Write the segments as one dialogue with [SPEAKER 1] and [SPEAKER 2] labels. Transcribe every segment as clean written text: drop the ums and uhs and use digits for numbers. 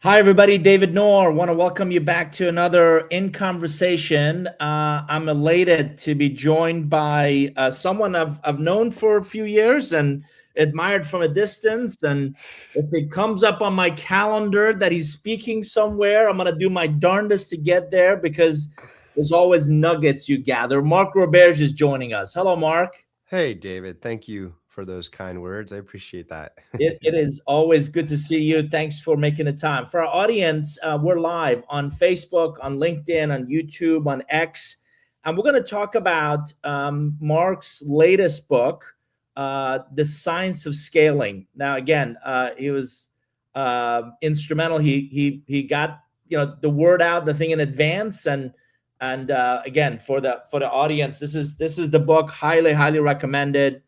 [SPEAKER 1] Hi, everybody. David Nour. Want to welcome you back to another In Conversation. I'm elated to be joined by someone I've known for a few years and admired from a distance. And if it comes up on my calendar that he's speaking somewhere, I'm going to do my darndest to get there because there's always nuggets you gather. Mark Roberge is joining us. Hello, Mark.
[SPEAKER 2] Hey, David. Thank you for those kind words. I appreciate that.
[SPEAKER 1] It is always good to see you. Thanks for making the time. For our audience, we're live on Facebook, on LinkedIn, on YouTube, on X. And we're going to talk about Mark's latest book, The Science of Scaling. Now, again, he was instrumental. He got the word out, the thing in advance, and again, for the audience, this is the book. Highly recommended.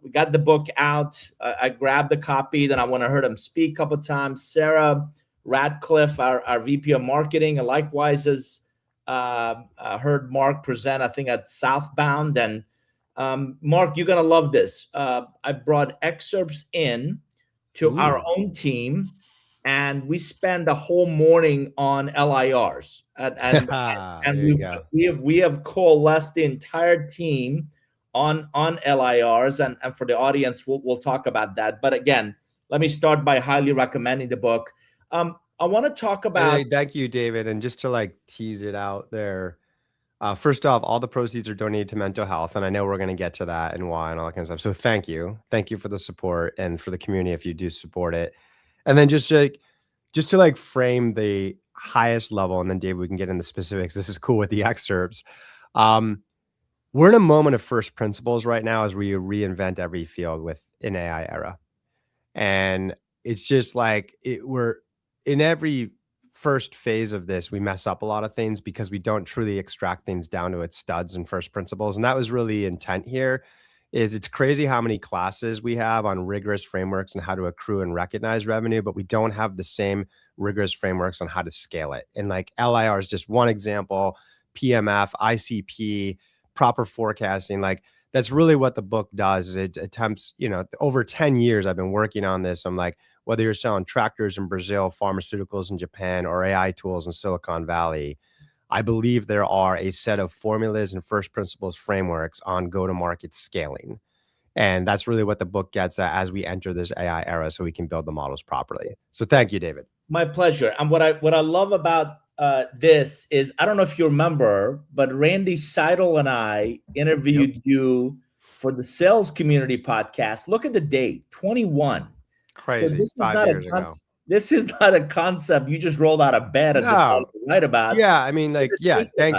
[SPEAKER 1] We got the book out. I grabbed the copy. Then I went and heard him speak a couple of times. Sarah Radcliffe, our VP of Marketing, and likewise has heard Mark present, I think, at Southbound. And Mark, you're going to love this. I brought excerpts in to our own team, and we spend a whole morning on LIRs. And we have coalesced the entire team on LIRs, and for the audience, we'll talk about that. But again, let me start by highly recommending the book. I want to talk about.
[SPEAKER 2] Hey, thank you, David. And just to tease it out there, first off, all the proceeds are donated to mental health, and I know we're going to get to that and why and all that kind of stuff. So thank you for the support and for the community if you do support it. And then just to frame the highest level, and then David, we can get into specifics. This is cool with the excerpts. We're in a moment of first principles right now as we reinvent every field with an AI era. And it's just we're in every first phase of this, we mess up a lot of things because we don't truly extract things down to its studs and first principles. And that was really intent here. It's crazy how many classes we have on rigorous frameworks and how to accrue and recognize revenue, but we don't have the same rigorous frameworks on how to scale it. And LIR is just one example, PMF, ICP, proper forecasting. That's really what the book does. It attempts, over 10 years I've been working on this. I'm whether you're selling tractors in Brazil, pharmaceuticals in Japan, or AI tools in Silicon Valley, I believe there are a set of formulas and first principles frameworks on go-to-market scaling. And that's really what the book gets at as we enter this AI era so we can build the models properly. So thank you, David.
[SPEAKER 1] My pleasure. And what I love about this is, I don't know if you remember, but Randy Seidel and I interviewed you for the Sales Community podcast. Look at the date, 21.
[SPEAKER 2] Crazy. So
[SPEAKER 1] this is not a concept you just rolled out of bed and decided to write about.
[SPEAKER 2] Yeah, I mean, thank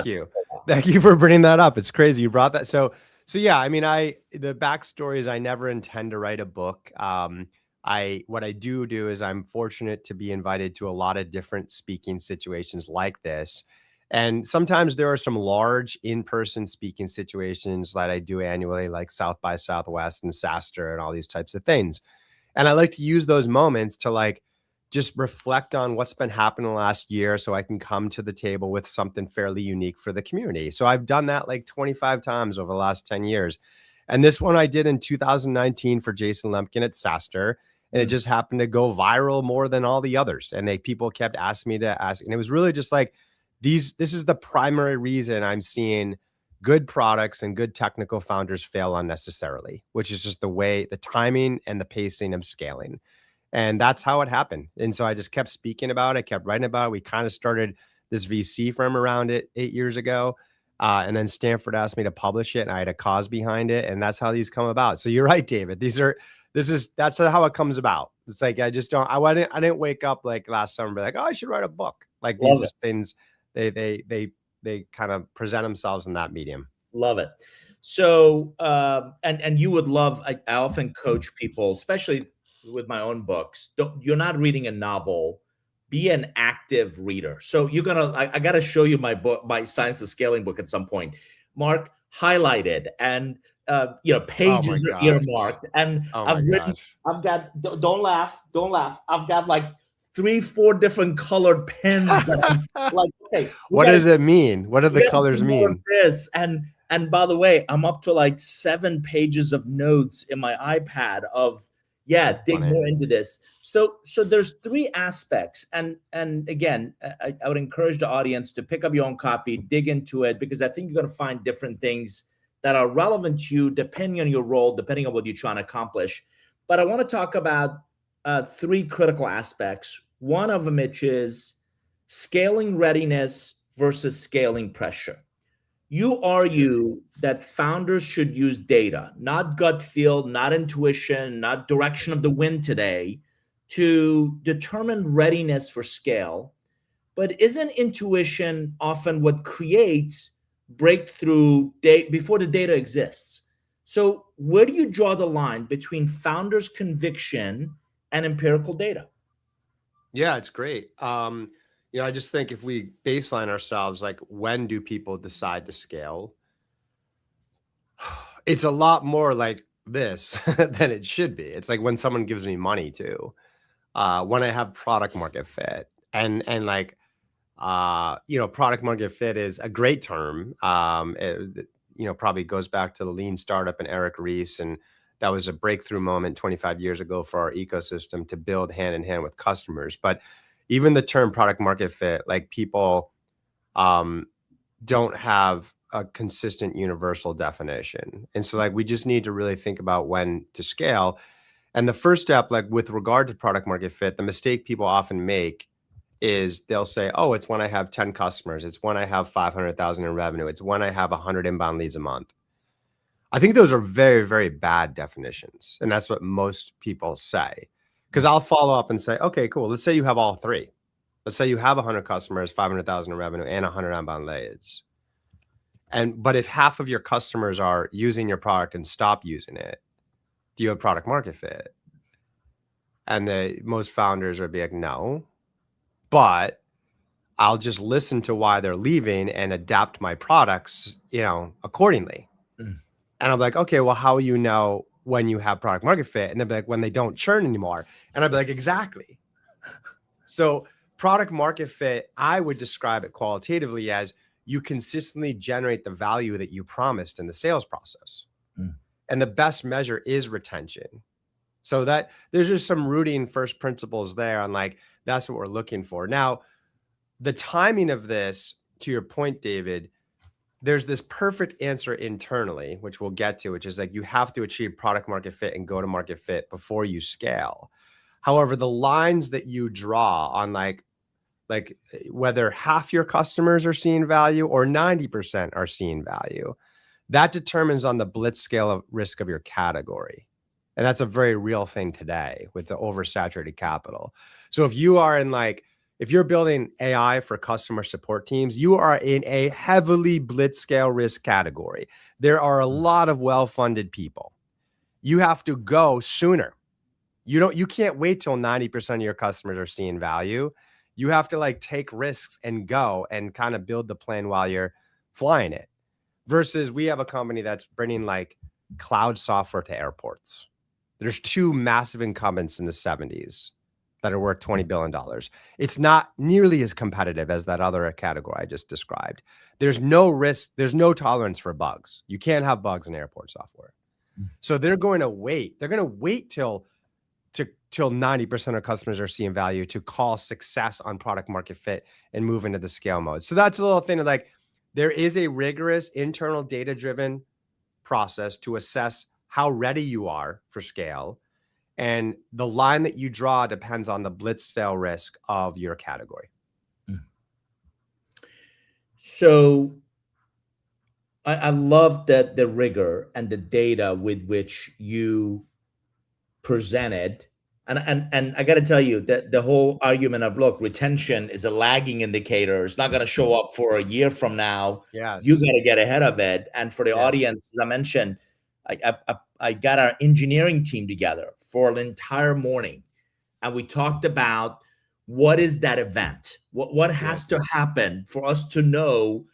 [SPEAKER 2] you. Thank you for bringing that up. It's crazy you brought that. So yeah, I mean, the backstory is I never intend to write a book. What I do is I'm fortunate to be invited to a lot of different speaking situations like this. And sometimes there are some large in-person speaking situations that I do annually, like South by Southwest and SaaStr and all these types of things. And I like to use those moments to just reflect on what's been happening the last year so I can come to the table with something fairly unique for the community. So I've done that 25 times over the last 10 years. And this one I did in 2019 for Jason Lemkin at SaaStr. And it just happened to go viral more than all the others. And people kept asking me to ask. And it was really just this is the primary reason I'm seeing good products and good technical founders fail unnecessarily, which is just the timing and the pacing of scaling. And that's how it happened. And so I just kept speaking about it, kept writing about it. We kind of started this VC firm around it 8 years ago. And then Stanford asked me to publish it and I had a cause behind it. And that's how these come about. So you're right, David. That's how it comes about. It's I didn't wake up last summer and be oh, I should write a book. These things, they kind of present themselves in that medium.
[SPEAKER 1] Love it. So, and you would love, I often coach people, especially with my own books. You're not reading a novel, be an active reader. So I got to show you my book, my Science of Scaling book at some point. Mark, highlighted and pages are earmarked. And I've got, don't laugh. I've got 3-4 different colored pens that I'm okay.
[SPEAKER 2] What does it mean? What do the colors mean?
[SPEAKER 1] This and by the way, I'm up to 7 pages of notes in my iPad of Yeah,
[SPEAKER 2] That's
[SPEAKER 1] dig
[SPEAKER 2] funny.
[SPEAKER 1] more into this. So there's three aspects, and again, I would encourage the audience to pick up your own copy, dig into it, because I think you're going to find different things that are relevant to you depending on your role, depending on what you're trying to accomplish. But I want to talk about three critical aspects. One of them, which is scaling readiness versus scaling pressure. You argue that founders should use data, not gut feel, not intuition, not direction of the wind today, to determine readiness for scale. But isn't intuition often what creates breakthrough before the data exists? So, where do you draw the line between founders' conviction and empirical data?
[SPEAKER 2] Yeah, it's great. I just think if we baseline ourselves, like when do people decide to scale? It's a lot more like this than it should be. It's like when someone gives me money to, when I have product market fit, and like, product market fit is a great term. Probably goes back to the lean startup and Eric Ries, and that was a breakthrough moment 25 years ago for our ecosystem to build hand in hand with customers. But even the term product market fit, like people don't have a consistent universal definition. And so like we just need to really think about when to scale. And the first step, like with regard to product market fit, the mistake people often make is they'll say, oh, it's when I have 10 customers. It's when I have 500,000 in revenue. It's when I have 100 inbound leads a month. I think those are very, very bad definitions. And that's what most people say. Because I'll follow up and say, okay, cool. Let's say you have all three. Let's say you have 100 customers, 500,000 in revenue, and 100 inbound leads. But if half of your customers are using your product and stop using it, do you have product market fit? And most founders would be like, no, but I'll just listen to why they're leaving and adapt my products, accordingly.
[SPEAKER 1] Mm.
[SPEAKER 2] And I'm like, okay, well, how will you know when you have product market fit? And they'll be like, when they don't churn anymore. And I'd be like, exactly. So product market fit, I would describe it qualitatively as you consistently generate the value that you promised in the sales process.
[SPEAKER 1] Mm.
[SPEAKER 2] And the best measure is retention. So that there's just some rooting first principles there on like, that's what we're looking for. Now, the timing of this, to your point, David, there's this perfect answer internally, which we'll get to, which is like you have to achieve product market fit and go to market fit before you scale. However, the lines that you draw on like whether half your customers are seeing value or 90% are seeing value, that determines on the blitz scale of risk of your category. And that's a very real thing today with the oversaturated capital. So if you're building AI for customer support teams, you are in a heavily blitz scale risk category. There are a lot of well-funded people. You have to go sooner. You can't wait till 90% of your customers are seeing value. You have to like take risks and go and kind of build the plan while you're flying it. Versus we have a company that's bringing like cloud software to airports. There's two massive incumbents in the 70s that are worth $20 billion. It's not nearly as competitive as that other category I just described. There's no risk. There's no tolerance for bugs. You can't have bugs in airport software. So they're going to wait. They're going to wait till 90% of customers are seeing value to call success on product market fit and move into the scale mode. So that's a little thing of like, there is a rigorous internal data-driven process to assess how ready you are for scale. And the line that you draw depends on the blitz scale risk of your category.
[SPEAKER 1] So I love that the rigor and the data with which you presented. And I got to tell you that the whole argument of, look, retention is a lagging indicator. It's not going to show up for a year from now.
[SPEAKER 2] Yes.
[SPEAKER 1] You got to get ahead of it. And for the audience, as I mentioned, I got our engineering team together for an entire morning. And we talked about what is that event? What has to happen for us to know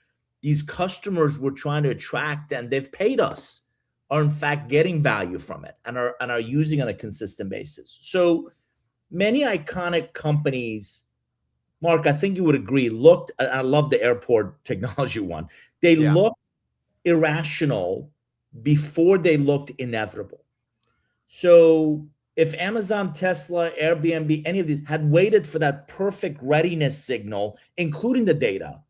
[SPEAKER 1] these customers we're trying to attract and they've paid us are in fact getting value from it and are using on a consistent basis. So many iconic companies, Mark, I think you would agree, looked, I love the airport technology one. They looked irrational before they looked inevitable. So If Amazon, Tesla, Airbnb, any of these had waited for that perfect readiness signal, including the data,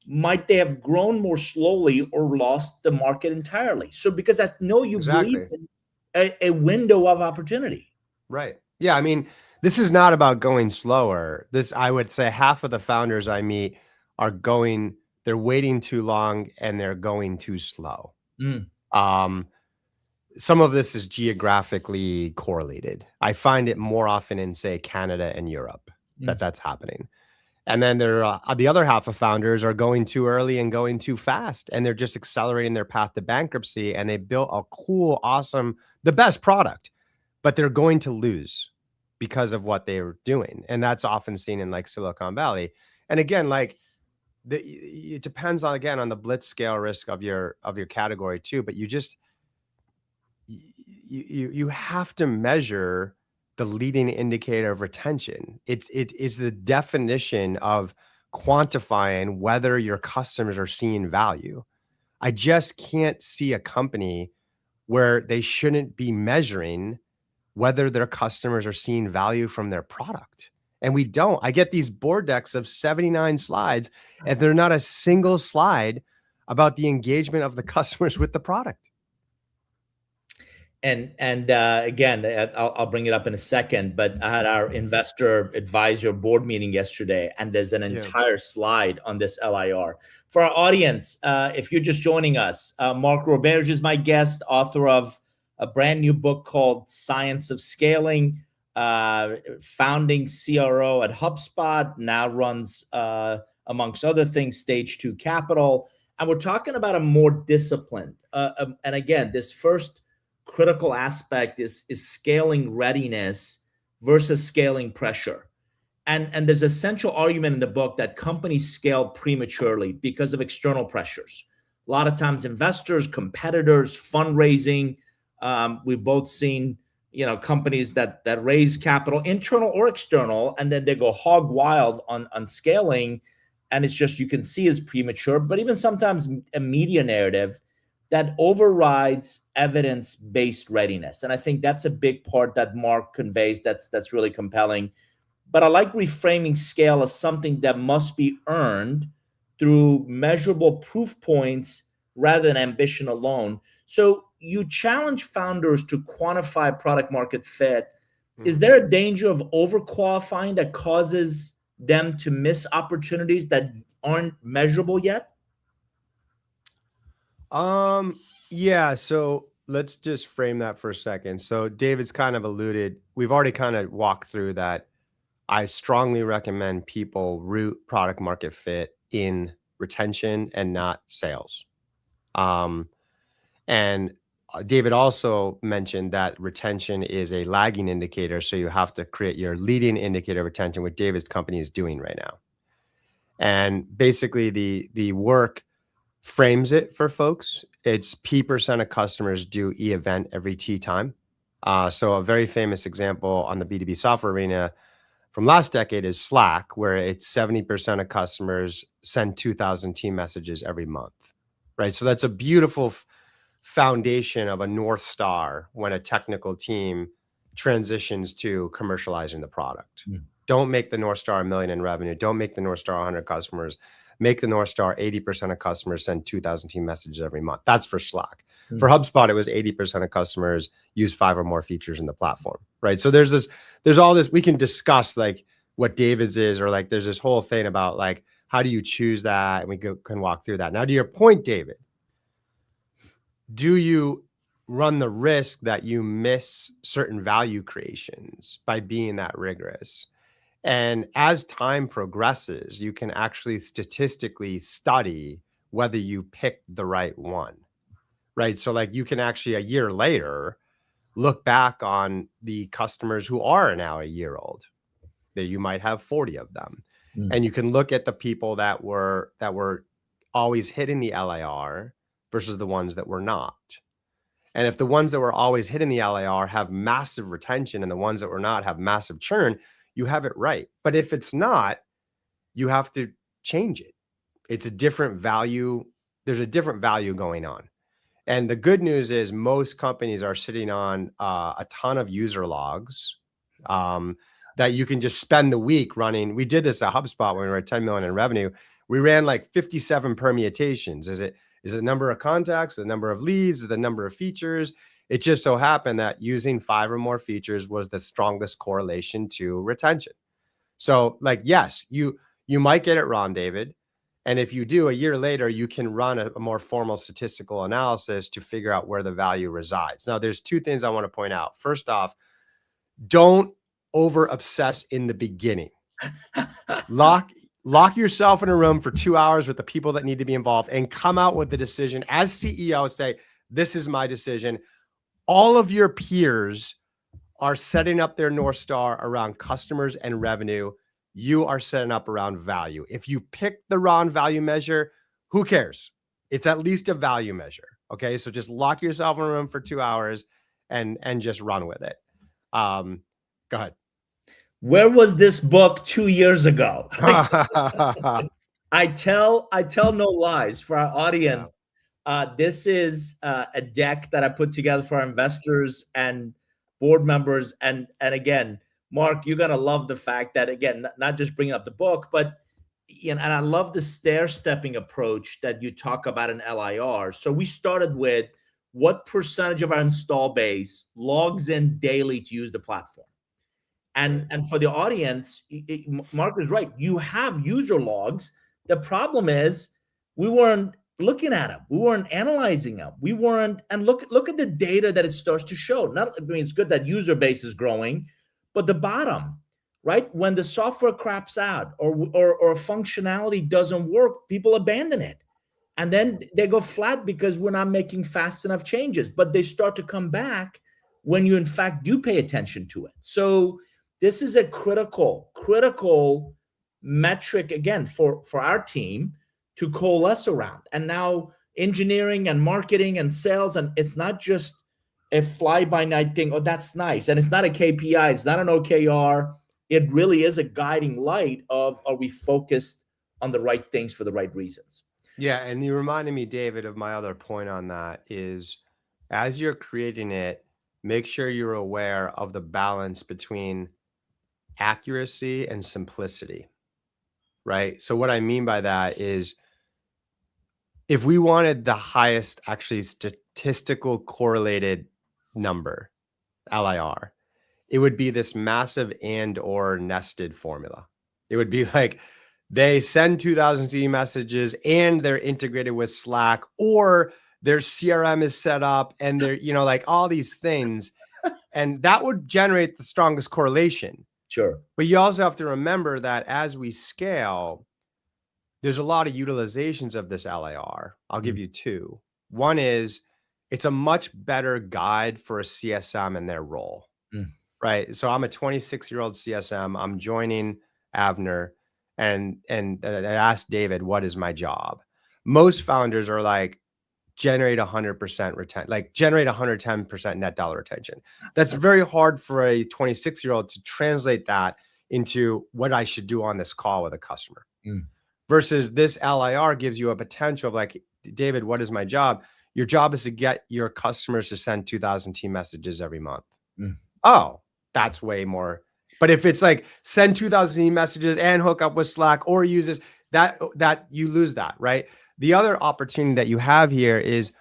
[SPEAKER 1] might they have grown more slowly or lost the market entirely? So because I know you believe
[SPEAKER 2] Exactly.
[SPEAKER 1] in a window of opportunity.
[SPEAKER 2] Right. Yeah. I mean, this is not about going slower. This, I would say half of the founders I meet are going, they're waiting too long and they're going too slow.
[SPEAKER 1] Mm.
[SPEAKER 2] Some of this is geographically correlated. I find it more often in, say, Canada and Europe that that's happening. And then the other half of founders are going too early and going too fast, and they're just accelerating their path to bankruptcy. And they built a cool, awesome, the best product, but they're going to lose because of what they were doing. And that's often seen in like Silicon Valley. And again, like it depends on, again, on the blitz scale risk of your category too. But you have to measure the leading indicator of retention. It is the definition of quantifying whether your customers are seeing value. I just can't see a company where they shouldn't be measuring whether their customers are seeing value from their product. And we don't. I get these board decks of 79 slides, and they're not a single slide about the engagement of the customers with the product.
[SPEAKER 1] And again, I'll bring it up in a second, but I had our investor advisor board meeting yesterday, and there's an entire slide on this LIR. For our audience, if you're just joining us, Mark Roberge is my guest, author of a brand new book called Science of Scaling, founding CRO at HubSpot, now runs, amongst other things, Stage 2 Capital. And we're talking about a more disciplined, and again, this first critical aspect is scaling readiness versus scaling pressure. And there's a central argument in the book that companies scale prematurely because of external pressures. A lot of times investors, competitors, fundraising. We've both seen, companies that raise capital, internal or external, and then they go hog wild on scaling. And it's just, you can see it's premature, but even sometimes a media narrative that overrides evidence-based readiness. And I think that's a big part that Mark conveys that's really compelling. But I like reframing scale as something that must be earned through measurable proof points rather than ambition alone. So you challenge founders to quantify product market fit. Is there a danger of overqualifying that causes them to miss opportunities that aren't measurable yet?
[SPEAKER 2] Yeah. So let's just frame that for a second. So David's kind of alluded, we've already kind of walked through that. I strongly recommend people root product market fit in retention and not sales. And David also mentioned that retention is a lagging indicator. So you have to create your leading indicator of retention, what David's company is doing right now. And basically the work frames it for folks. It's P% of customers do e-event every T time. So a very famous example on the B2B software arena from last decade is Slack, where it's 70% of customers send 2,000 team messages every month, right? So that's a beautiful foundation of a North Star when a technical team transitions to commercializing the product. Don't make the North Star $1 million in revenue. Don't make the North Star 100 customers. Make the North Star 80% of customers send 2,000 team messages every month. That's for Slack. For HubSpot, it was 80% of customers use 5 or more features in the platform, right? So there's all this, we can discuss like what David's is, or like there's this whole thing about like, how do you choose that? And we can walk through that. Now to your point, David, do you run the risk that you miss certain value creations by being that rigorous? And as time progresses, you can actually statistically study whether you picked the right one, right? So like you can actually a year later look back on the customers who are now a year old, that you might have 40 of them. And you can look at the people that were always hitting the LAR versus the ones that were not. And if the ones that were always hitting the LAR have massive retention and the ones that were not have massive churn, you have it right. But if it's not, you have to change it. It's a different value. There's a different value going on. And the good news is most companies are sitting on a ton of user logs that you can just spend the week running. We did this at HubSpot when we were at 10 million in revenue. We ran like 57 permutations. Is it the number of contacts, the number of leads, the number of features? It just so happened that using 5 or more features was the strongest correlation to retention. So like, yes, you might get it wrong, David. And if you do, a year later, you can run a more formal statistical analysis to figure out where the value resides. Now, there's 2 things I want to point out. First off, don't over obsess in the beginning. Lock yourself in a room for 2 hours with the people that need to be involved and come out with the decision. As CEO, say, this is my decision. All of your peers are setting up their North Star around customers and revenue. You are setting up around value. If you pick the wrong value measure, who cares? It's at least a value measure. Okay. So just lock yourself in a room for 2 hours and just run with it. Go ahead.
[SPEAKER 1] Where was this book 2 years ago? I tell no lies for our audience. Yeah. This is a deck that I put together for our investors and board members. And again, Mark, you're going to love the fact that, again, not just bringing up the book, but, and I love the stair-stepping approach that you talk about in LIR. So we started with what percentage of our install base logs in daily to use the platform. And for the audience, Mark is right. You have user logs. The problem is we weren't looking at them. We weren't analyzing them. We weren't, and look at the data that it starts to show. It's good that user base is growing, but the bottom, right? When the software craps out or functionality doesn't work, people abandon it. And then they go flat because we're not making fast enough changes, but they start to come back when you in fact do pay attention to it. So this is a critical metric, again, for our team to coalesce around. And now engineering and marketing and sales, and it's not just a fly-by-night thing. Oh, that's nice. And it's not a KPI. It's not an OKR. It really is a guiding light of, are we focused on the right things for the right reasons?
[SPEAKER 2] Yeah. And you reminded me, David, of my other point on that is, as you're creating it, make sure you're aware of the balance between accuracy and simplicity, right? So what I mean by that is, if we wanted the highest actually statistical correlated number, LIR, it would be this massive and or nested formula. It would be like they send 2,000 CE messages and they're integrated with Slack, or their CRM is set up and they're, like all these things. And that would generate the strongest correlation.
[SPEAKER 1] Sure.
[SPEAKER 2] But you also have to remember that as we scale, there's a lot of utilizations of this LIR. I'll give you 2. One is it's a much better guide for a CSM in their role, right? So I'm a 26-year-old CSM. I'm joining Avner, and I asked David, what is my job? Most founders are like, generate 100% retention, like generate 110% net dollar retention. That's very hard for a 26-year-old to translate that into what I should do on this call with a customer. Versus this LIR gives you a potential of like, David, what is my job? Your job is to get your customers to send 2,000 team messages every month. Oh, that's way more. But if it's like send 2,000 team messages and hook up with Slack or uses that you lose that, right? The other opportunity that you have here is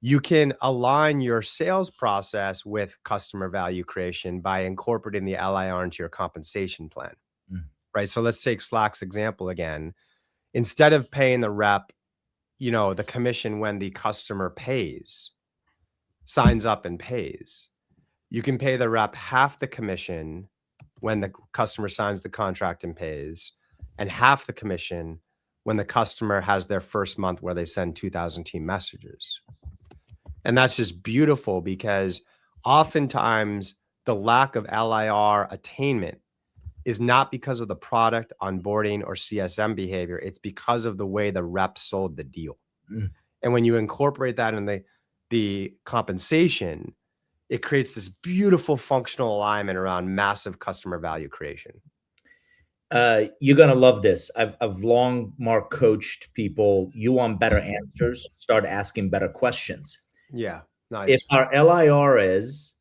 [SPEAKER 2] you can align your sales process with customer value creation by incorporating the LIR into your compensation plan. Right. So let's take Slack's example again. Instead of paying the rep, the commission when the customer signs up and pays, you can pay the rep half the commission when the customer signs the contract and pays, and half the commission when the customer has their first month where they send 2,000 team messages. And that's just beautiful, because oftentimes the lack of LIR attainment is not because of the product onboarding or CSM behavior. It's because of the way the rep sold the deal. And when you incorporate that in the compensation, it creates this beautiful functional alignment around massive customer value creation.
[SPEAKER 1] You're going to love this. I've long, Mark, coached people. You want better answers, start asking better questions.
[SPEAKER 2] Yeah.
[SPEAKER 1] If
[SPEAKER 2] Nice.
[SPEAKER 1] our LIR is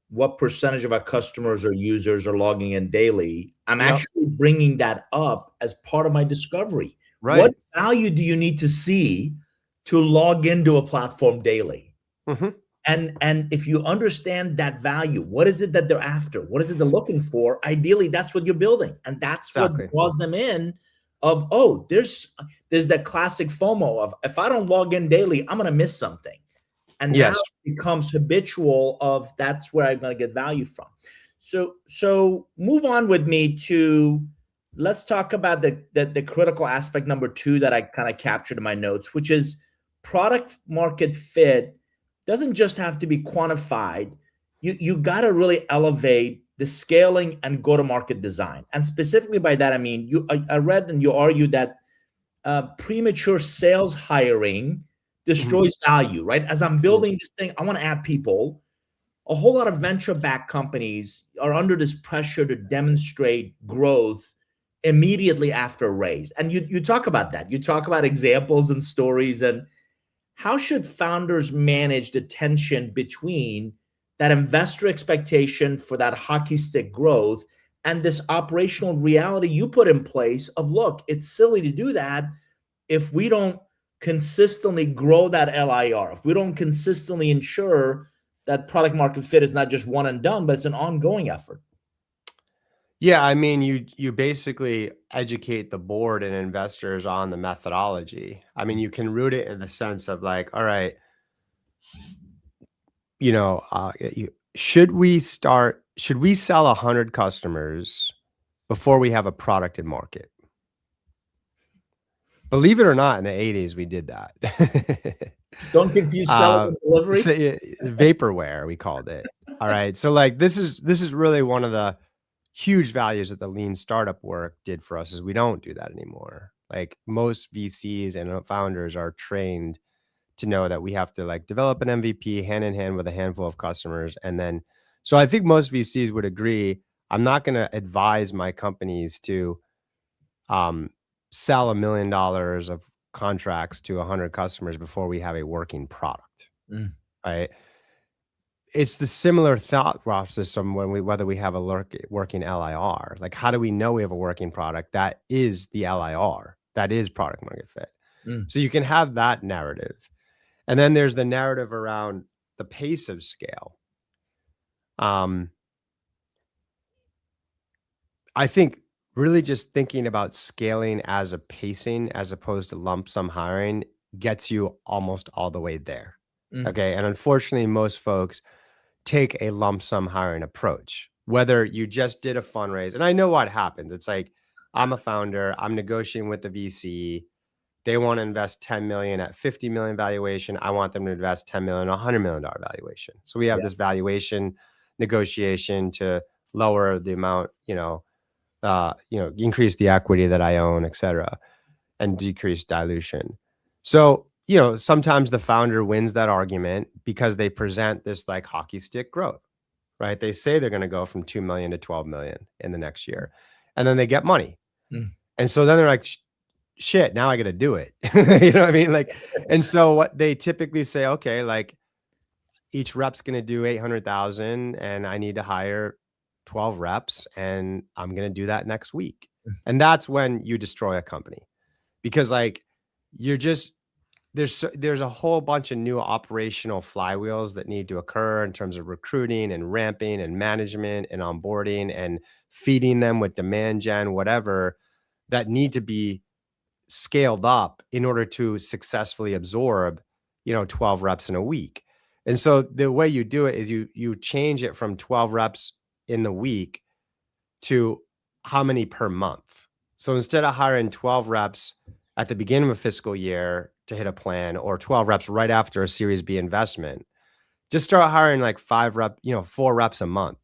[SPEAKER 1] what percentage of our customers or users are logging in daily, I'm
[SPEAKER 2] Yep.
[SPEAKER 1] actually bringing that up as part of my discovery. What
[SPEAKER 2] Right.
[SPEAKER 1] value do you need to see to log into a platform daily?
[SPEAKER 2] Mm-hmm.
[SPEAKER 1] And if you understand that value, what is it that they're after? What is it they're looking for? Ideally, that's what you're building, and that's what
[SPEAKER 2] Exactly.
[SPEAKER 1] draws them in. Of, oh, there's that classic FOMO of, if I don't log in daily, I'm gonna miss something. And now
[SPEAKER 2] Yes.
[SPEAKER 1] it becomes habitual of, that's where I'm going to get value from. So move on with me to, let's talk about the critical aspect number 2 that I kind of captured in my notes, which is product market fit doesn't just have to be quantified. You got to really elevate the scaling and go to market design. And specifically by that, I mean, I read and you argue that premature sales hiring
[SPEAKER 2] Mm-hmm.
[SPEAKER 1] destroys value, right? As I'm building this thing, I want to add people. A whole lot of venture-backed companies are under this pressure to demonstrate growth immediately after a raise. And you talk about that. You talk about examples and stories. And how should founders manage the tension between that investor expectation for that hockey stick growth and this operational reality you put in place of, look, it's silly to do that if we don't consistently grow that LIR, if we don't consistently ensure that product market fit is not just one and done, but it's an ongoing effort.
[SPEAKER 2] Yeah, I mean, you basically educate the board and investors on the methodology. I mean, you can root it in the sense of like, all right, should we sell 100 customers before we have a product in market? Believe it or not, in the 80s, we did that.
[SPEAKER 1] Don't confuse selling and delivery.
[SPEAKER 2] So, vaporware, we called it. All right. So like, this is really one of the huge values that the lean startup work did for us, is we don't do that anymore. Like, most VCs and founders are trained to know that we have to like develop an MVP hand in hand with a handful of customers. And then, so I think most VCs would agree, I'm not going to advise my companies to sell $1 million of contracts to 100 customers before we have a working product.
[SPEAKER 1] Mm.
[SPEAKER 2] Right. It's the similar thought process from whether we have a working LIR. Like, how do we know we have a working product? That is the LIR. That is product market fit.
[SPEAKER 1] Mm.
[SPEAKER 2] So you can have that narrative. And then there's the narrative around the pace of scale. I think really just thinking about scaling as a pacing as opposed to lump sum hiring gets you almost all the way there.
[SPEAKER 1] Mm.
[SPEAKER 2] Okay. And unfortunately, most folks take a lump sum hiring approach, whether you just did a fundraise. And I know what happens. It's like, I'm a founder, I'm negotiating with the VC. They want to invest 10 million at 50 million valuation. I want them to invest 10 million, $100 million valuation. So we have this valuation negotiation to lower the amount, increase the equity that I own, et cetera, and decrease dilution. So, sometimes the founder wins that argument because they present this like hockey stick growth, right? They say they're going to go from 2 million to 12 million in the next year, and then they get money.
[SPEAKER 1] Mm.
[SPEAKER 2] And so then they're like, shit, now I got to do it. You know what I mean? Like, and so what they typically say, okay, like, each rep's going to do 800,000 and I need to hire 12 reps and I'm going to do that next week. And that's when you destroy a company, because like, you're just, there's a whole bunch of new operational flywheels that need to occur in terms of recruiting and ramping and management and onboarding and feeding them with demand gen, whatever, that need to be scaled up in order to successfully absorb, 12 reps in a week. And so the way you do it is you change it from 12 reps in the week to how many per month. So instead of hiring 12 reps at the beginning of a fiscal year to hit a plan, or 12 reps right after a Series B investment, just start hiring like 4 reps a month.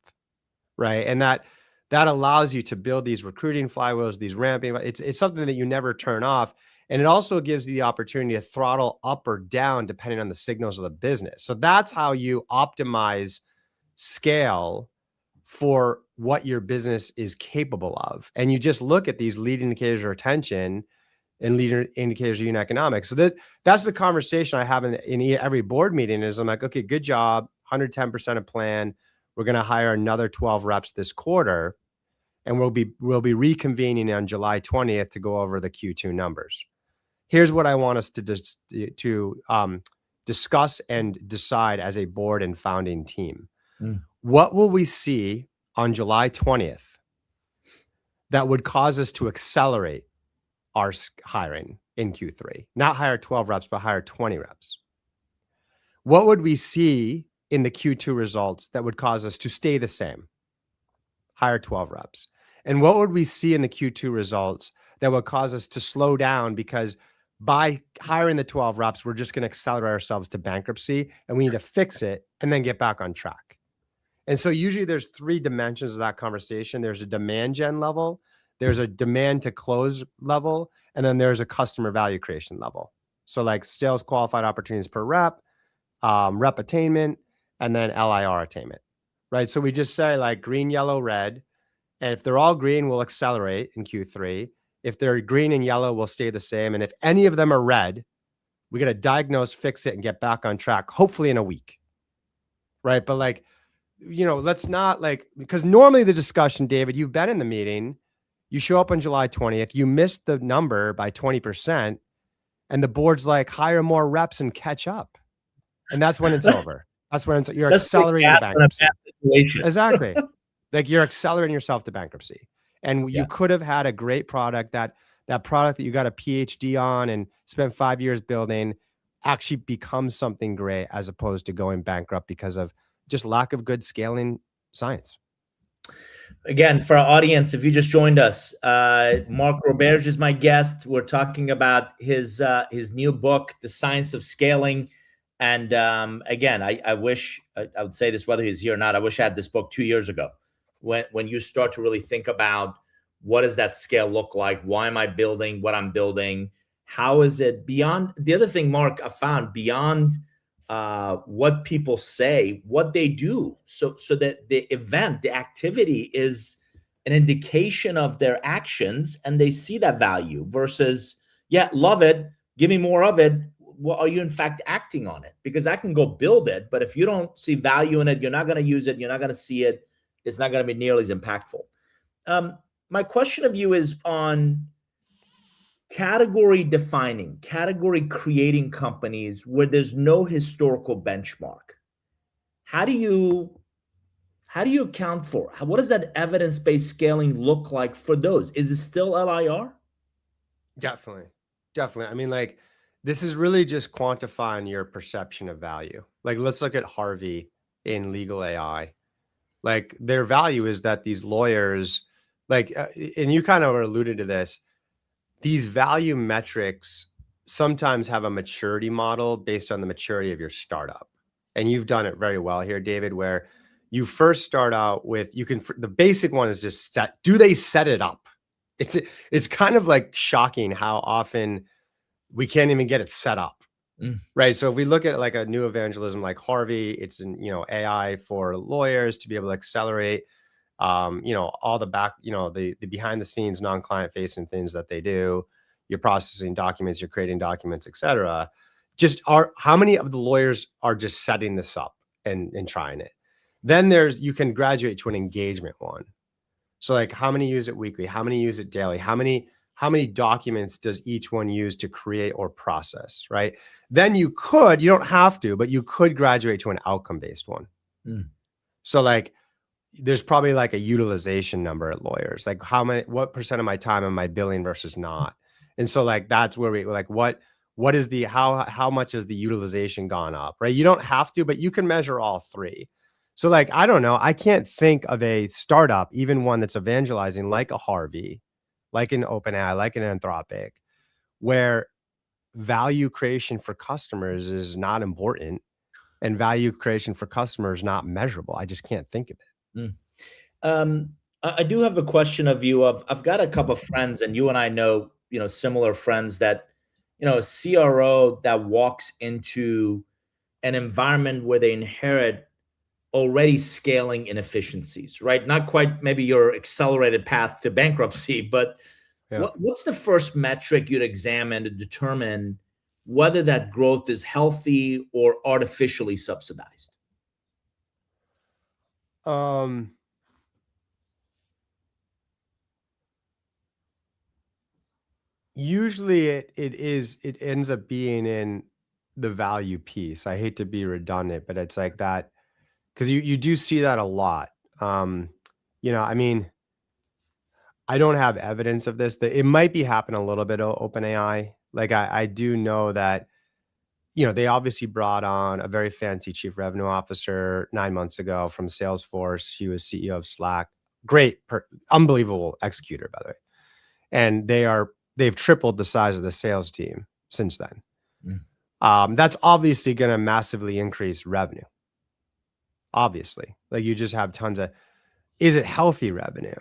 [SPEAKER 2] Right. And that allows you to build these recruiting flywheels, these ramping. It's something that you never turn off. And it also gives you the opportunity to throttle up or down depending on the signals of the business. So that's how you optimize scale for what your business is capable of. And you just look at these leading indicators of retention. and leader indicators of unit economics. So that's the conversation I have in every board meeting is I'm like, okay, good job, 110% of plan. We're going to hire another 12 reps this quarter, and we'll be reconvening on July 20th to go over the Q2 numbers. Here's what I want us to discuss and decide as a board and founding team. What will we see on July 20th that would cause us to accelerate our hiring in Q3? Not hire 12 reps, but hire 20 reps. What would we see in the Q2 results that would cause us to stay the same? Hire 12 reps. And what would we see in the Q2 results that would cause us to slow down, because by hiring the 12 reps, we're just going to accelerate ourselves to bankruptcy, and we need to fix it and then get back on track. And so usually there's 3 dimensions of that conversation. There's a demand gen level, there's a demand to close level, and then there's a customer value creation level. So like sales qualified opportunities per rep, rep attainment, and then LIR attainment, right? So we just say like green, yellow, red. And if they're all green, we'll accelerate in Q3. If they're green and yellow, we'll stay the same. And if any of them are red, we got to diagnose, fix it, and get back on track, hopefully in a week, right? But like, let's not because normally the discussion, David, you've been in the meeting, you show up on July 20th, you missed the number by 20%, and the board's like, hire more reps and catch up. And that's when it's over. That's when you're accelerating the bankruptcy. Exactly. Like you're accelerating yourself to bankruptcy. And you could have had a great product, that product that you got a PhD on and spent 5 years building actually becomes something great, as opposed to going bankrupt because of just lack of good scaling science.
[SPEAKER 1] Again, for our audience, if you just joined us, Mark Roberge is my guest. We're talking about his new book, The Science of Scaling. And again, I wish, I would say this whether he's here or not, I wish I had this book 2 years ago. When you start to really think about what does that scale look like? Why am I building what I'm building? How is it beyond? The other thing, Mark, I found beyond what people say, what they do. So that the event, the activity is an indication of their actions, and they see that value versus, yeah, love it, give me more of it. Well, are you in fact acting on it? Because I can go build it, but if you don't see value in it, you're not going to use it, you're not going to see it, it's not going to be nearly as impactful. My question of you is on category defining, category creating companies where there's no historical benchmark. How do you account for? What does that evidence-based scaling look like for those? Is it still LIR?
[SPEAKER 2] Definitely. I mean, like, this is really just quantifying your perception of value. Like, let's look at Harvey in legal AI. Like, their value is that these lawyers, and you kind of alluded to this, these value metrics sometimes have a maturity model based on the maturity of your startup. And you've done it very well here, David, where you first start out with, the basic one is just do they set it up? It's kind of like shocking how often we can't even get it set up. Right. So if we look at like a new evangelism like Harvey, it's in, AI for lawyers to be able to accelerate, all the back, the behind the scenes, non-client facing things that they do. You're processing documents, you're creating documents, et cetera. How many of the lawyers are just setting this up and trying it? Then you can graduate to an engagement one. So like, how many use it weekly? How many use it daily? How many documents does each one use to create or process, right? Then you don't have to, but you could graduate to an outcome-based one. So like, there's probably like a utilization number at lawyers. Like what percent of my time am I billing versus not? And so like, that's where we like, what is how much has the utilization gone up, right? You don't have to, but you can measure all 3. So like, I don't know, I can't think of a startup, even one that's evangelizing like a Harvey, like an OpenAI, like an Anthropic, where value creation for customers is not important and value creation for customers not measurable. I just can't think of it.
[SPEAKER 1] I do have a question of you. I've got a couple of friends, and you and I know, similar friends that, a CRO that walks into an environment where they inherit already scaling inefficiencies, right? Not quite maybe your accelerated path to bankruptcy, but
[SPEAKER 2] Yeah.
[SPEAKER 1] What's the first metric you'd examine to determine whether that growth is healthy or artificially subsidized?
[SPEAKER 2] Usually it ends up being in the value piece. I hate to be redundant, but it's like that because you do see that a lot. I mean, I don't have evidence of this. That it might be happening a little bit of OpenAI. Like I do know that, they obviously brought on a very fancy chief revenue officer 9 months ago from Salesforce. She was CEO of Slack. Great, unbelievable executor, by the way. And they've tripled the size of the sales team since then. That's obviously going to massively increase revenue. Obviously, like you just have tons of. Is it healthy revenue?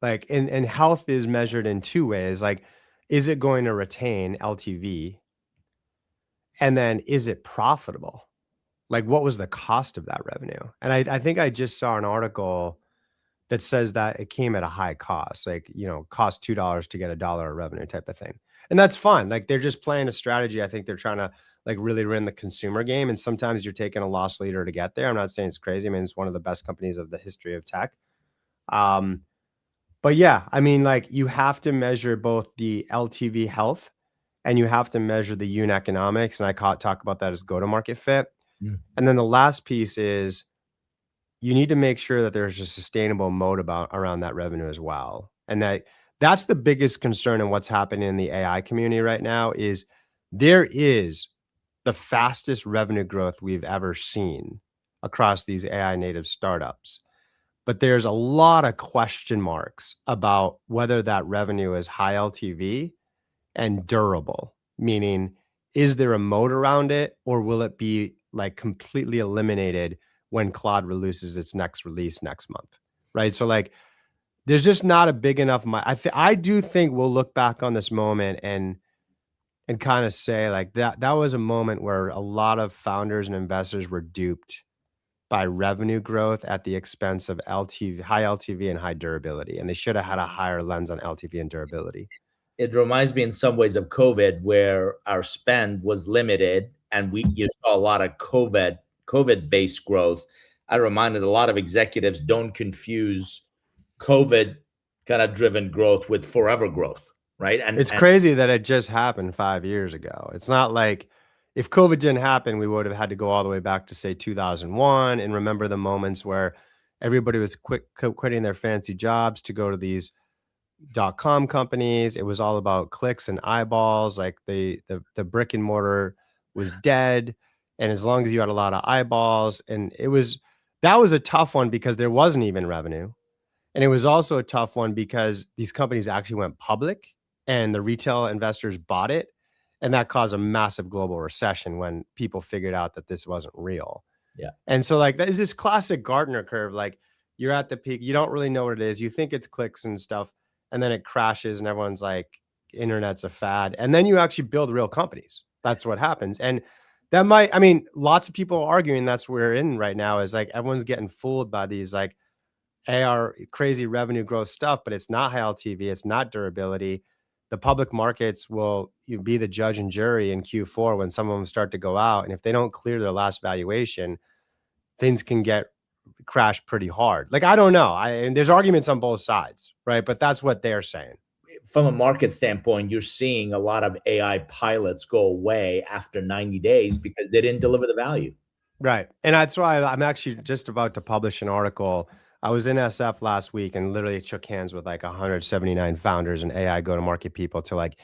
[SPEAKER 2] Like, and health is measured in two ways. Like, is it going to retain LTV? And then is it profitable? Like, what was the cost of that revenue? And I think I just saw an article that says that it came at a high cost, like, cost $2 to get $1 of revenue type of thing. And that's fine. Like they're just playing a strategy. I think they're trying to like really win the consumer game. And sometimes you're taking a loss leader to get there. I'm not saying it's crazy. I mean, it's one of the best companies of the history of tech. But yeah, I mean, like you have to measure both the LTV health and you have to measure the unit economics. And I talk about that as go-to-market fit. And then the last piece is you need to make sure that there's a sustainable moat around that revenue as well. And that's the biggest concern in what's happening in the AI community right now is there is the fastest revenue growth we've ever seen across these AI native startups. But there's a lot of question marks about whether that revenue is high LTV and durable, meaning is there a moat around it or will it be like completely eliminated when Claude releases its next release next month, right? So like, there's just not a big enough. I do think we'll look back on this moment and kind of say like that was a moment where a lot of founders and investors were duped by revenue growth at the expense of LTV, high LTV and high durability, and they should have had a higher lens on LTV and durability.
[SPEAKER 1] It reminds me in some ways of COVID, where our spend was limited, and you saw a lot of COVID-based growth. I reminded a lot of executives, don't confuse COVID kind of driven growth with forever growth, right? And
[SPEAKER 2] it's crazy that it just happened 5 years ago. It's not like if COVID didn't happen, we would have had to go all the way back to say 2001 and remember the moments where everybody was quitting their fancy jobs to go to these .com companies. It was all about clicks and eyeballs. Like the brick and mortar was dead. And as long as you had a lot of eyeballs, and that was a tough one because there wasn't even revenue. And it was also a tough one because these companies actually went public and the retail investors bought it. And that caused a massive global recession when people figured out that this wasn't real.
[SPEAKER 1] Yeah.
[SPEAKER 2] And so like, that is this classic Gartner curve. Like you're at the peak, you don't really know what it is. You think it's clicks and stuff, and then it crashes and everyone's like, internet's a fad. And then you actually build real companies. That's what happens. And lots of people are arguing that's where we're in right now is like, everyone's getting fooled by these like AR crazy revenue growth stuff, but it's not high LTV. It's not durability. The public markets will be the judge and jury in Q4 when some of them start to go out. And if they don't clear their last valuation, things can get crashed pretty hard. Like, I don't know. And there's arguments on both sides, right? But that's what they're saying.
[SPEAKER 1] From a market standpoint, you're seeing a lot of AI pilots go away after 90 days because they didn't deliver the value.
[SPEAKER 2] Right. And that's why I'm actually just about to publish an article. I was in SF last week and literally shook hands with like 179 founders and AI go-to-market people to like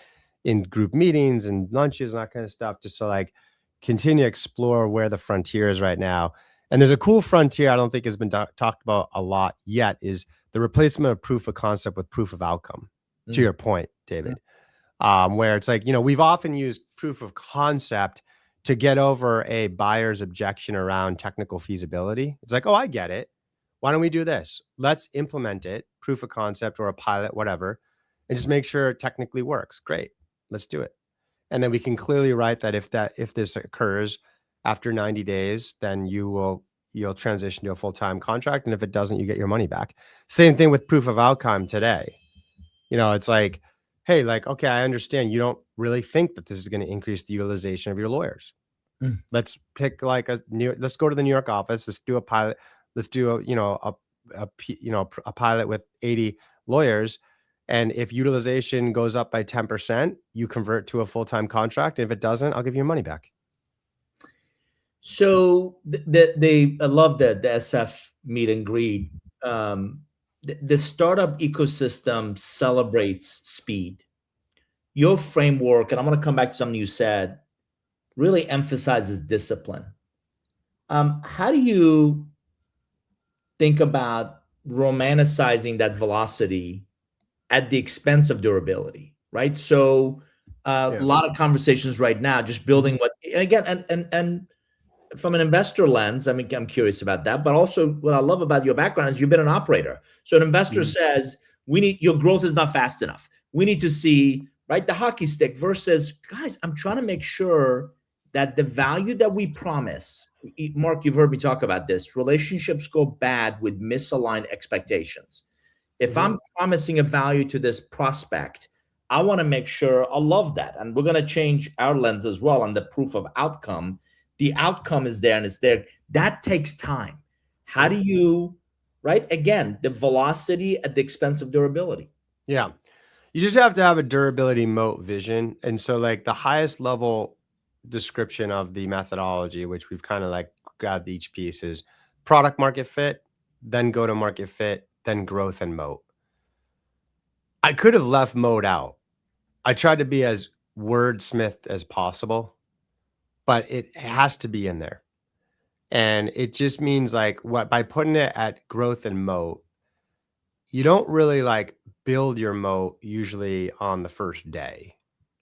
[SPEAKER 2] in group meetings and lunches and that kind of stuff, just to like continue to explore where the frontier is right now. And there's a cool frontier I don't think has been talked about a lot yet is the replacement of proof of concept with proof of outcome, to your point, David, where it's like, we've often used proof of concept to get over a buyer's objection around technical feasibility. It's like, oh, I get it. Why don't we do this? Let's implement it, proof of concept or a pilot, whatever, and just make sure it technically works. Great. Let's do it. And then we can clearly write that if this occurs after 90 days, then you'll transition to a full-time contract. And if it doesn't, you get your money back. Same thing with proof of outcome today. It's like, hey, like, okay, I understand you don't really think that this is going to increase the utilization of your lawyers.
[SPEAKER 1] Mm.
[SPEAKER 2] Let's pick like let's go to the New York office. Let's do a pilot. Let's do a pilot with 80 lawyers. And if utilization goes up by 10%, you convert to a full-time contract. If it doesn't, I'll give you your money back.
[SPEAKER 1] So I love the SF meet and greet. The startup ecosystem celebrates speed. Your framework, and I'm going to come back to something you said, really emphasizes discipline. How do you think about romanticizing that velocity at the expense of durability, right? So a lot of conversations right now, just building what, again, and from an investor lens, I mean, I'm curious about that. But also, what I love about your background is you've been an operator. So an investor says, your growth is not fast enough. We need to see, right, the hockey stick versus, guys, I'm trying to make sure that the value that we promise, Mark, you've heard me talk about this, relationships go bad with misaligned expectations. If I'm promising a value to this prospect, I want to make sure I love that. And we're going to change our lens as well on the proof of outcome. The outcome is there and it's there. That takes time. How do you, right? Again, the velocity at the expense of durability.
[SPEAKER 2] Yeah. You just have to have a durability moat vision. And so like the highest level description of the methodology, which we've kind of like grabbed each piece, is product market fit, then go to market fit, then growth and moat. I could have left moat out. I tried to be as wordsmith as possible, but it has to be in there. And it just means like by putting it at growth and moat, you don't really like build your moat usually on the first day.